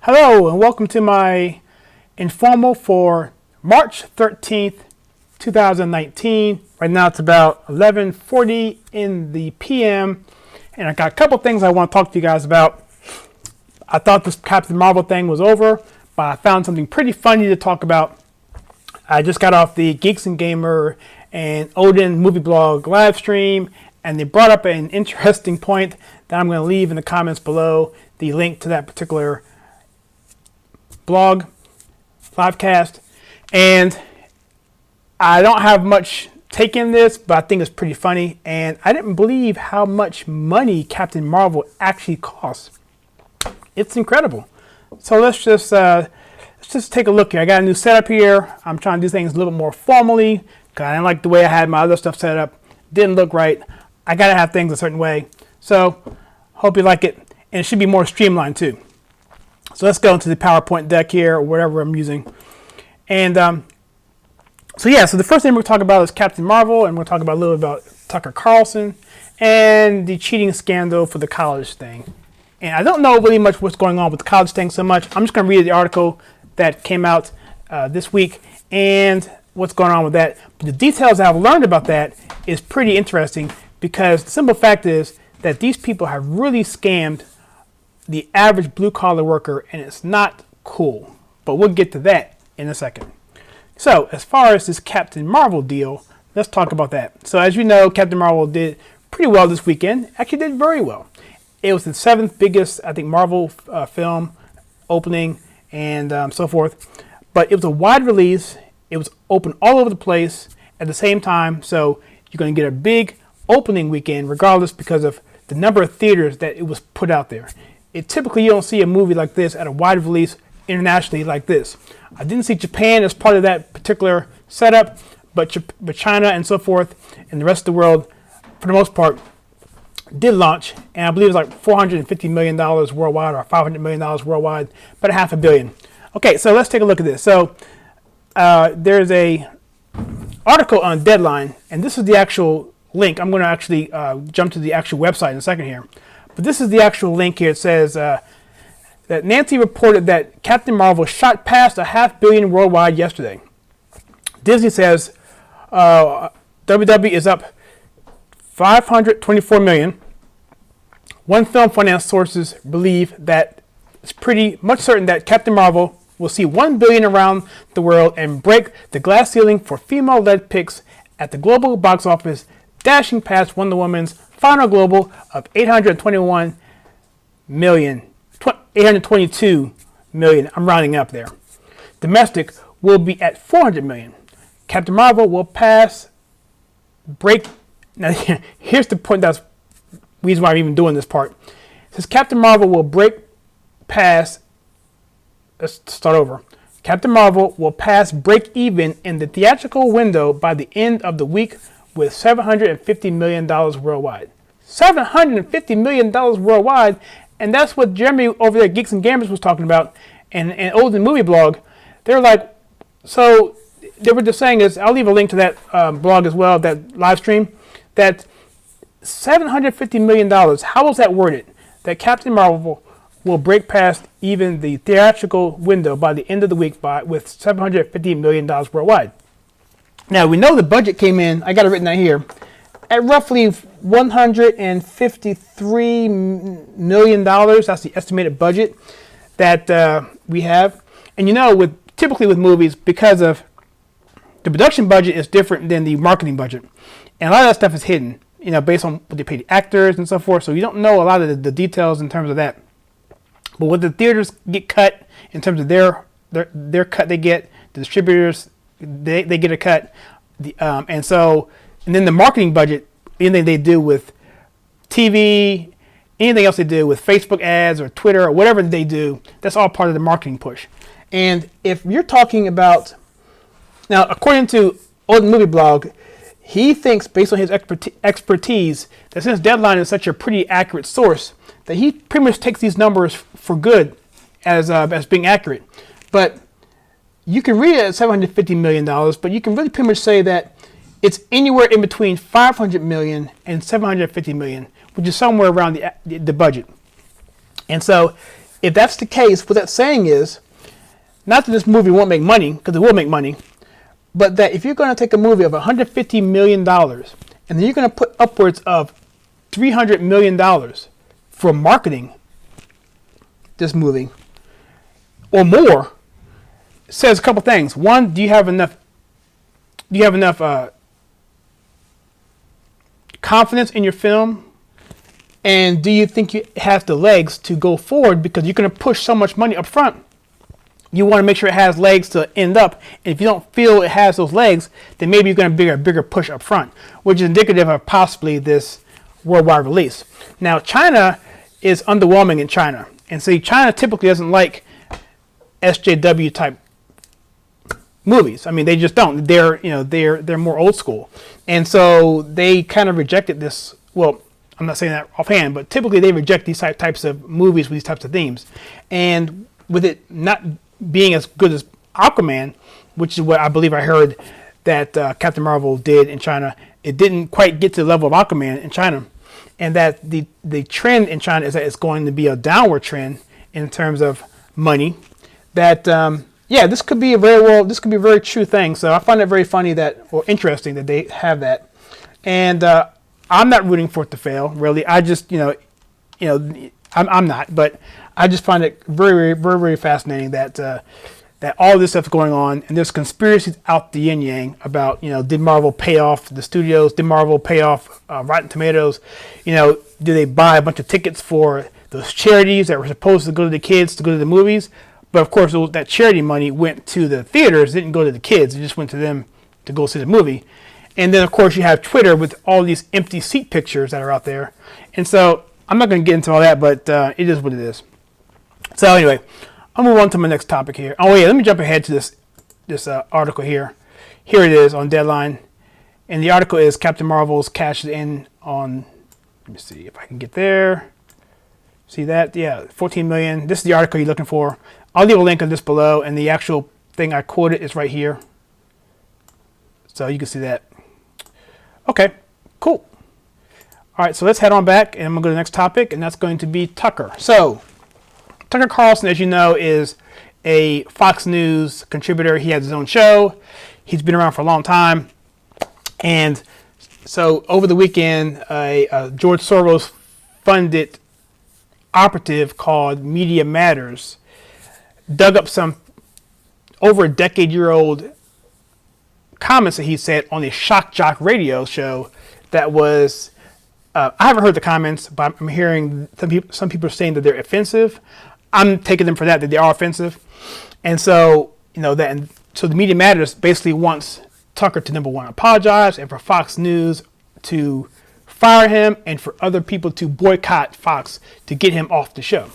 Hello and welcome to my informal for March 13th, 2019. Right now it's about 11:40 in the PM and I got a couple things I want to talk to you guys about. I thought this Captain Marvel thing was over, but I found something pretty funny to talk about. I just got off the Geeks+Gamer and Odens movie blog live stream, and they brought up an interesting point that I'm going to leave in the comments below, the link to that particular blog livecast. And I don't have much take in this, but I think it's pretty funny, and I didn't believe how much money Captain Marvel actually costs. It's incredible. So let's just take a look here. I got a new setup here. I'm trying to do things a little bit more formally because I didn't like the way I had my other stuff set up. Didn't look right. I gotta have things a certain way. So hope you like it, and it should be more streamlined too. So let's go into the PowerPoint deck here, or whatever I'm using. And so the first thing we're going to talk about is Captain Marvel, and we're going to talk about a little bit about Tucker Carlson and the cheating scandal for the college thing. And I don't know really much what's going on with the college thing so much. I'm just going to read the article that came out this week and what's going on with that. But the details I've learned about that is pretty interesting, because the simple fact is that these people have really scammed the average blue-collar worker, and it's not cool. But we'll get to that in a second. So as far as this Captain Marvel deal, let's talk about that. So as you know, Captain Marvel did pretty well this weekend. Actually did very well. It was the 7th biggest, I think, Marvel film opening and so forth. But it was a wide release. It was open all over the place at the same time. So you're going to get a big opening weekend regardless, because of the number of theaters that it was put out there. Typically, you don't see a movie like this at a wide release internationally like this. I didn't see Japan as part of that particular setup, but China and so forth and the rest of the world, for the most part, did launch. And I believe it's like $450 million worldwide, or $500 million worldwide, but $500 million. Okay, so let's take a look at this. So there's a article on Deadline, and this is the actual link. I'm going to actually jump to the actual website in a second here. But this is the actual link here. It says that Nancy reported that Captain Marvel shot past $500 million worldwide yesterday. Disney says WWE is up $524 million. One film finance sources believe that it's pretty much certain that Captain Marvel will see $1 billion around the world and break the glass ceiling for female-led picks at the global box office, dashing past Wonder Woman's final global of $822 million. I'm rounding up there. Domestic will be at $400 million. Captain Marvel will break. Now, here's the point. That's the reason why I'm even doing this part. It says Captain Marvel will break past. Let's start over. Captain Marvel will break even in the theatrical window by the end of the week, with $750 million worldwide. $750 million worldwide, and that's what Jeremy over there at Geeks+Gamers was talking about, and Odens movie blog. They're like, so they were just saying is, I'll leave a link to that blog as well, that live stream, that $750 million, how was that worded? That Captain Marvel will break past even the theatrical window by the end of the week with $750 million worldwide. Now, we know the budget came in, I got it written down here, at roughly $153 million. That's the estimated budget that we have. And you know, typically with movies, because of the production budget is different than the marketing budget. And a lot of that stuff is hidden, based on what they pay the actors and so forth. So you don't know a lot of the details in terms of that. But what the theaters get cut in terms of their cut they get, the distributors, they get a cut, and then the marketing budget, anything they do with TV, anything else they do with Facebook ads or Twitter or whatever they do, that's all part of the marketing push. And if you're talking about, now according to Odens movie blog, he thinks based on his expertise that since Deadline is such a pretty accurate source, that he pretty much takes these numbers for good as being accurate. But you can read it at $750 million, but you can really pretty much say that it's anywhere in between $500 million and $750 million, which is somewhere around the budget. And so if that's the case, what that's saying is, not that this movie won't make money, because it will make money, but that if you're going to take a movie of $150 million, and then you're going to put upwards of $300 million for marketing this movie, or more, it says a couple things. One, do you have enough confidence in your film? And do you think you have the legs to go forward, because you're going to push so much money up front? You want to make sure it has legs to end up. And if you don't feel it has those legs, then maybe you're going to be a bigger push up front, which is indicative of possibly this worldwide release. Now, China is underwhelming in China. And see, China typically doesn't like SJW type movies. I mean, they just don't. They're more old school. And so they kind of rejected this. Well, I'm not saying that offhand, but typically they reject these types of movies with these types of themes. And with it not being as good as Aquaman, which is what I believe I heard that Captain Marvel did in China, it didn't quite get to the level of Aquaman in China. And that the trend in China is that it's going to be a downward trend in terms of money. That this could be a very true thing. So I find it very funny or interesting that they have that. And I'm not rooting for it to fail, really. I just, I'm not, but I just find it very, very, very fascinating that all this stuff's going on, and there's conspiracies out the yin yang about, did Marvel pay off the studios? Did Marvel pay off Rotten Tomatoes? Do they buy a bunch of tickets for those charities that were supposed to go to the kids to go to the movies? But of course, that charity money went to the theaters, didn't go to the kids. It just went to them to go see the movie. And then, of course, you have Twitter with all these empty seat pictures that are out there. And so I'm not going to get into all that, but it is what it is. So anyway, I'll move on to my next topic here. Oh, yeah, let me jump ahead to this article here. Here it is on Deadline. And the article is Captain Marvel's cashed in on, let me see if I can get there. See that? Yeah, 14 million. This is the article you're looking for. I'll leave a link on this below, and the actual thing I quoted is right here. So you can see that. Okay, cool. All right, so let's head on back, and I'm going to go to the next topic, and that's going to be Tucker. So Tucker Carlson, as you know, is a Fox News contributor. He has his own show. He's been around for a long time. And so over the weekend, a George Soros-funded operative called Media Matters dug up some over a decade-year-old comments that he said on a Shock Jock radio show that was, I haven't heard the comments, but I'm hearing some people saying that they're offensive. I'm taking them for that they are offensive. And so, so the Media Matters basically wants Tucker to, number one, apologize, and for Fox News to fire him, and for other people to boycott Fox to get him off the show.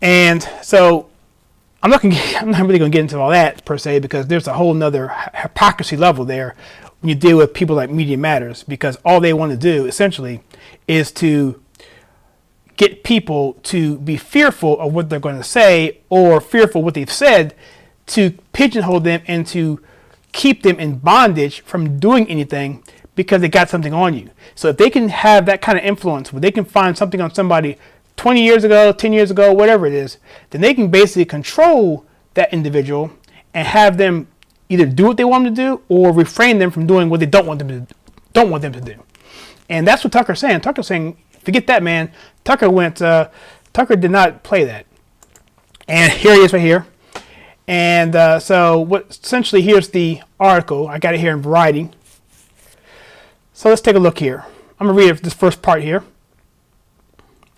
And so I'm not really going to get into all that per se, because there's a whole nother hypocrisy level there when you deal with people like Media Matters, because all they want to do essentially is to get people to be fearful of what they're going to say, or fearful of what they've said, to pigeonhole them and to keep them in bondage from doing anything because they got something on you. So if they can have that kind of influence, where they can find something on somebody 20 years ago, 10 years ago, whatever it is, then they can basically control that individual and have them either do what they want them to do or refrain them from doing what they don't want them to do. And that's what Tucker's saying. Tucker's saying, forget that, man. Tucker did not play that. And here he is right here. And essentially, here's the article. I got it here in Variety. So let's take a look here. I'm going to read this first part here.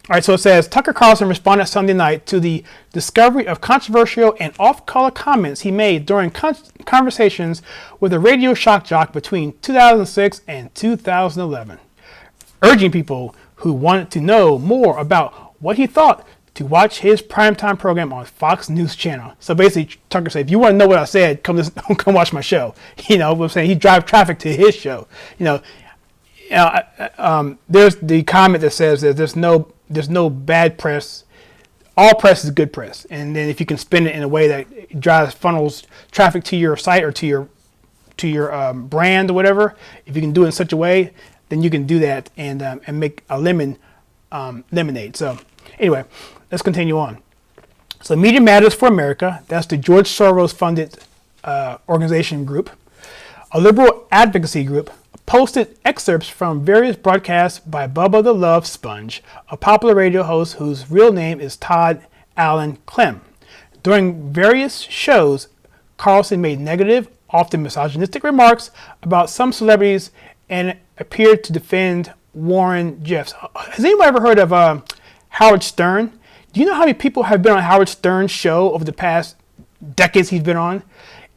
All right, so it says, Tucker Carlson responded Sunday night to the discovery of controversial and off-color comments he made during conversations with a radio shock jock between 2006 and 2011, urging people who wanted to know more about what he thought to watch his primetime program on Fox News Channel. So basically, Tucker said, if you want to know what I said, come watch my show. What I'm saying, he drives traffic to his show. There's the comment that says that there's no bad press. All press is good press. And then if you can spin it in a way that funnels traffic to your site or to your brand or whatever, if you can do it in such a way, then you can do that and make a lemonade. So Anyway, let's continue on. So Media Matters for America, that's the George Soros funded organization group, a liberal advocacy group, posted excerpts from various broadcasts by Bubba the Love Sponge, a popular radio host whose real name is Todd Allen Clem. During various shows, Carlson made negative, often misogynistic remarks about some celebrities and appeared to defend Warren Jeffs. Has anyone ever heard of Howard Stern? Do you know how many people have been on Howard Stern's show over the past decades he's been on?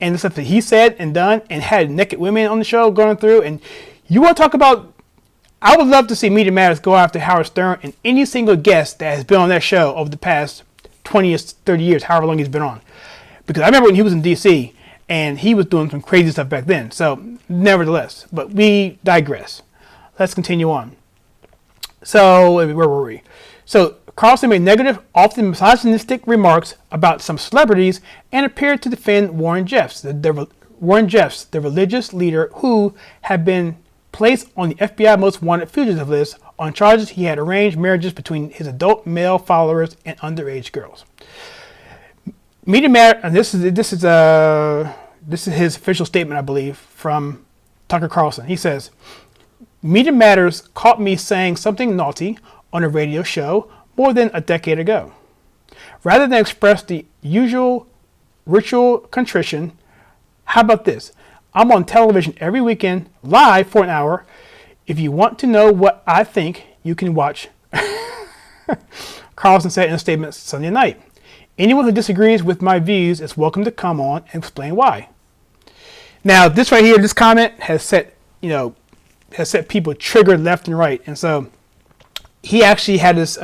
And the stuff that he said and done and had naked women on the show going through. And you want to talk about, I would love to see Media Matters go after Howard Stern and any single guest that has been on that show over the past 20 years, 30 years, however long he's been on. Because I remember when he was in DC and he was doing some crazy stuff back then. So nevertheless, but we digress. Let's continue on. So where were we? So Carlson made negative, often misogynistic remarks about some celebrities and appeared to defend Warren Jeffs, the religious leader who had been placed on the FBI most wanted fugitive list on charges he had arranged marriages between his adult male followers and underage girls. Media Matters, and this is his official statement, I believe, from Tucker Carlson. He says, "Media Matters caught me saying something naughty on a radio show more than a decade ago. Rather than express the usual ritual contrition, how about this? I'm on television every weekend, live for an hour. If you want to know what I think, you can watch." Carlson said in a statement Sunday night, "Anyone who disagrees with my views is welcome to come on and explain why." Now, this right here, this comment has set people triggered left and right. And so he actually had this,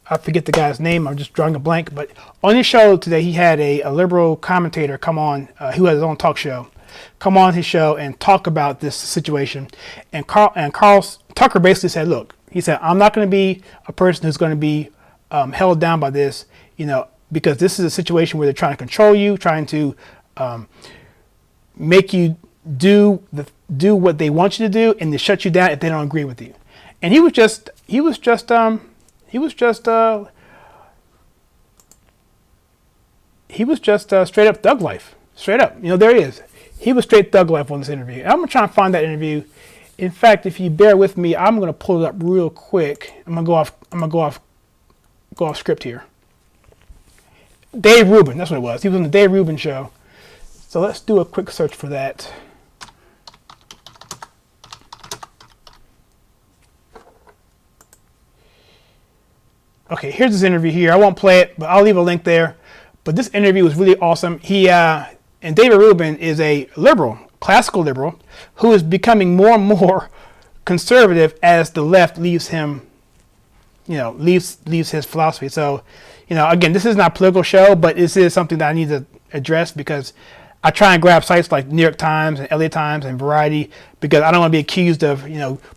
I forget the guy's name, I'm just drawing a blank, but on his show today, he had a liberal commentator come on, who has his own talk show, come on his show and talk about this situation. And Tucker basically said, look, he said, I'm not going to be a person who's going to be held down by this, because this is a situation where they're trying to control you, trying to make you do what they want you to do, and to shut you down if they don't agree with you. And he was just straight up thug life. Straight up. There he is. He was straight thug life on this interview. And I'm going to try and find that interview. In fact, if you bear with me, I'm going to pull it up real quick. I'm going to go off script here. Dave Rubin, that's what it was. He was on the Dave Rubin show. So let's do a quick search for that. Okay, here's this interview here. I won't play it, but I'll leave a link there. But this interview was really awesome. And David Rubin is a liberal, classical liberal, who is becoming more and more conservative as the left leaves him, leaves his philosophy. So, again, this is not a political show, but this is something that I need to address because I try and grab sites like New York Times and LA Times and Variety because I don't want to be accused of,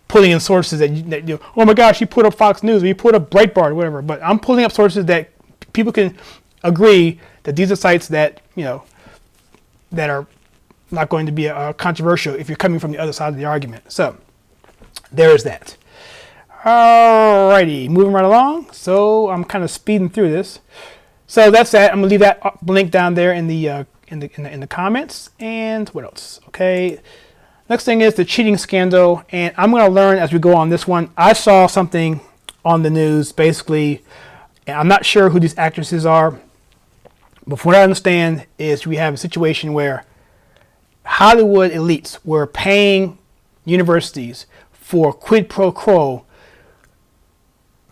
pulling in sources that oh my gosh, you put up Fox News or you put up Breitbart or whatever. But I'm pulling up sources that people can agree that these are sites that, that are not going to be controversial if you're coming from the other side of the argument. So there is that. Alrighty, moving right along. So I'm kind of speeding through this. So that's that. I'm gonna leave that link down there in the comments. And what else? Okay. Next thing is the cheating scandal, and I'm gonna learn as we go on this one. I saw something on the news, basically, and I'm not sure who these actresses are, but from what I understand is we have a situation where Hollywood elites were paying universities for quid pro quo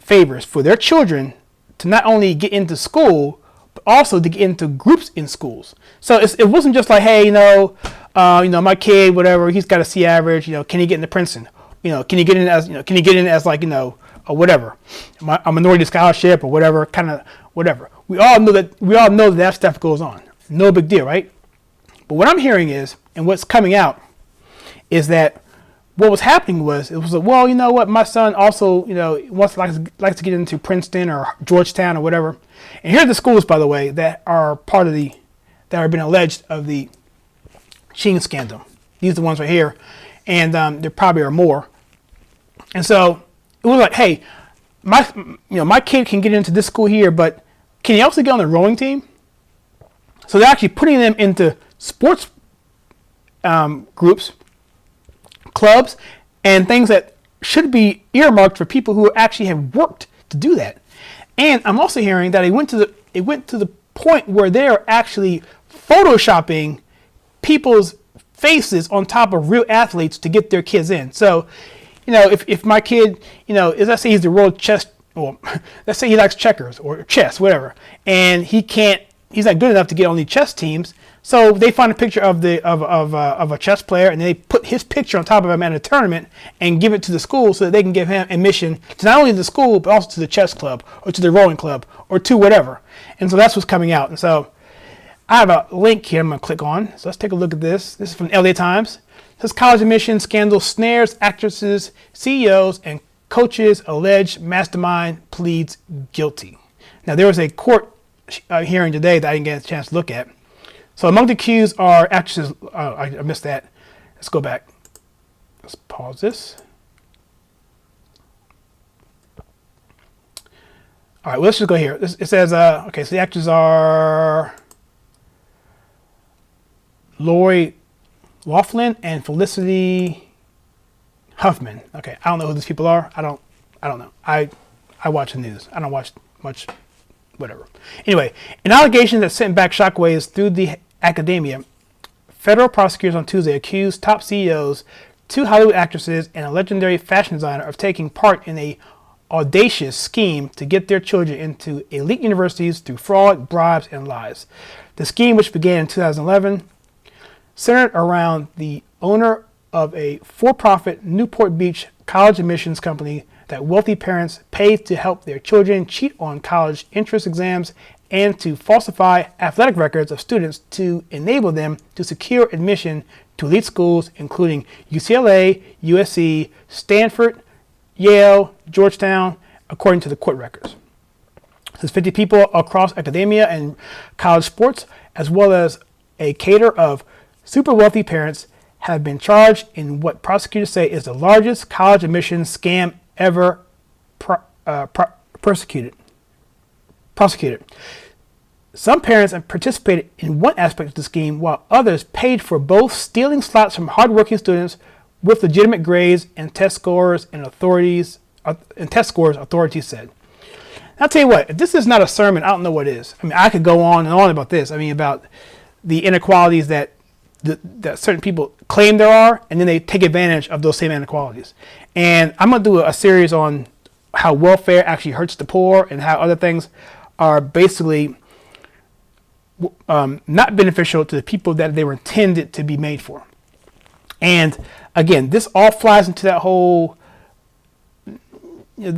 favors for their children to not only get into school, but also to get into groups in schools. So it wasn't just like, hey, my kid, whatever, he's got a C average, can he get into Princeton? Can he get in as like, or whatever, a minority scholarship or whatever, kind of whatever. We all know that stuff goes on. No big deal, right? But what I'm hearing is, and what's coming out, is that what was happening was, it was like, well, you know what, my son also, likes to get into Princeton or Georgetown or whatever. And here are the schools, by the way, that are part of that have been alleged of the cheating scandal. These are the ones right here. And there probably are more. And so it was like, hey, my kid can get into this school here, but can he also get on the rowing team? So they're actually putting them into sports groups, clubs, and things that should be earmarked for people who actually have worked to do that. And I'm also hearing that it went to the point where they're actually photoshopping people's faces on top of real athletes to get their kids in. So, if my kid, let's say he's the world chess, well, let's say he likes checkers or chess, whatever, and he's not good enough to get on the chess teams. So they find a picture of a chess player, and they put his picture on top of him at a tournament and give it to the school so that they can give him admission to not only the school but also to the chess club or to the rowing club or to whatever. And so that's what's coming out. And so I have a link here I'm going to click on. So let's take a look at this. This is from LA Times. It says College admission scandal snares actresses, CEOs, and coaches. Alleged mastermind pleads guilty. Now there was a court hearing today that I didn't get a chance to look at. So among the accused are actresses. I missed that. Let's go back. Let's pause this. All right, well, let's just go here. It says, okay, so the actors are Lori Loughlin and Felicity Huffman. Okay, I don't know who these people are. I don't know. I watch the news. I don't watch much, whatever. Anyway, an allegation that sent back shockwaves through the academia. Federal prosecutors on Tuesday accused top CEOs, 2 Hollywood actresses, and a legendary fashion designer of taking part in a audacious scheme to get their children into elite universities through fraud, bribes, and lies. The scheme, which began in 2011, centered around the owner of a for-profit Newport Beach college admissions company that wealthy parents paid to help their children cheat on college entrance exams and to falsify athletic records of students to enable them to secure admission to elite schools including UCLA, USC, Stanford, Yale, Georgetown, according to the court records. There's 50 people across academia and college sports, as well as a cadre of super wealthy parents, have been charged in what prosecutors say is the largest college admissions scam ever prosecuted. Some parents have participated in one aspect of the scheme, while others paid for both, stealing slots from hardworking students with legitimate grades and test scores, authorities said. I'll tell you what, if this is not a sermon, I don't know what is. I mean, I could go on and on about this. I mean, about the inequalities that certain people claim there are, and then they take advantage of those same inequalities. And I'm going to do a series on how welfare actually hurts the poor and how other things are basically not beneficial to the people that they were intended to be made for. And again, this all flies into that whole, this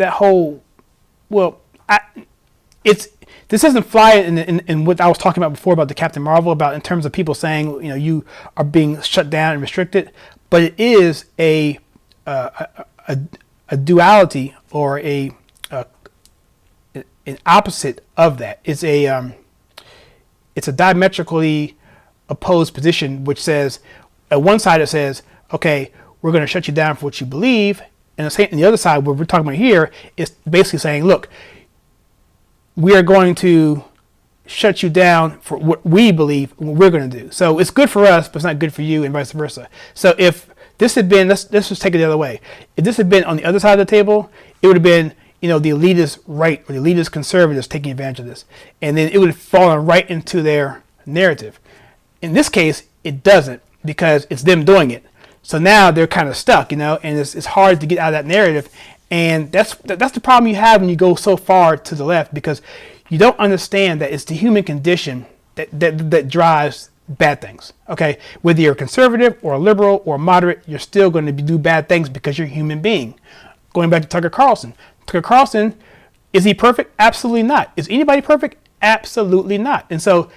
doesn't fly in what I was talking about before about the Captain Marvel, about in terms of people saying, you are being shut down and restricted, but it is a duality or an opposite of that. It's a diametrically opposed position, which says, at one side it says, okay, we're going to shut you down for what you believe, and the other side, what we're talking about here, is basically saying, look, we are going to shut you down for what we believe, what we're going to do. So it's good for us, but it's not good for you, and vice versa. So if this had been, let's just take it the other way. If this had been on the other side of the table, it would have been, the elitist right or the elitist conservatives taking advantage of this. And then it would have fallen right into their narrative. In this case, it doesn't, because it's them doing it. So now they're kind of stuck, and it's hard to get out of that narrative. And that's the problem you have when you go so far to the left, because you don't understand that it's the human condition that drives bad things. Okay, whether you're a conservative or a liberal or a moderate, you're still going to do bad things because you're a human being. Going back to Tucker Carlson. Tucker Carlson, is he perfect? Absolutely not. Is anybody perfect? Absolutely not. And so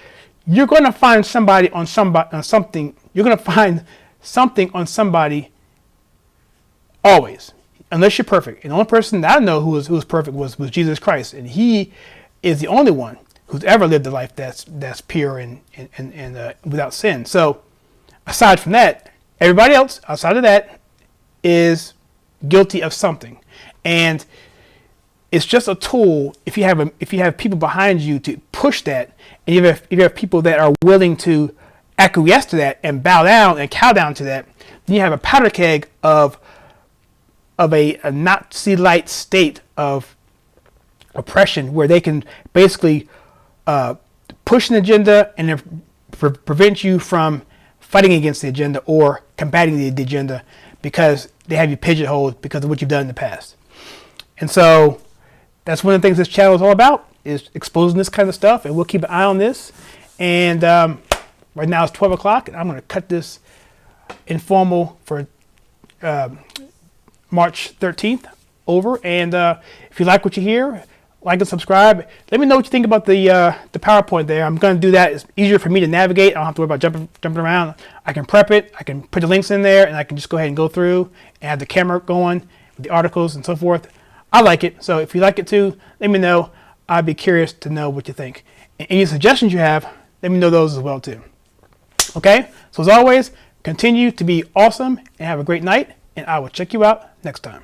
you're going to find somebody on something. You're going to find something on somebody always, unless you're perfect. And the only person that I know who was perfect was Jesus Christ, and he is the only one who's ever lived a life that's pure and without sin. So aside from that, everybody else outside of that is guilty of something. And it's just a tool. If you have people behind you to push that, and if you have people that are willing to acquiesce to that and bow down and cow down to that, then you have a powder keg of a Nazi-like state of oppression where they can basically push an agenda and then prevent you from fighting against the agenda or combating the agenda because they have you pigeonholed because of what you've done in the past. And so that's one of the things this channel is all about, is exposing this kind of stuff, and we'll keep an eye on this. And right now it's 12 o'clock, and I'm going to cut this informal for March 13th over. And if you like what you hear, like and subscribe. Let me know what you think about the PowerPoint there. I'm going to do that. It's easier for me to navigate. I don't have to worry about jumping around. I can prep it. I can put the links in there, and I can just go ahead and go through and have the camera going with the articles and so forth. I like it. So if you like it too, let me know. I'd be curious to know what you think. And any suggestions you have, let me know those as well too. Okay? So as always, continue to be awesome and have a great night, and I will check you out next time.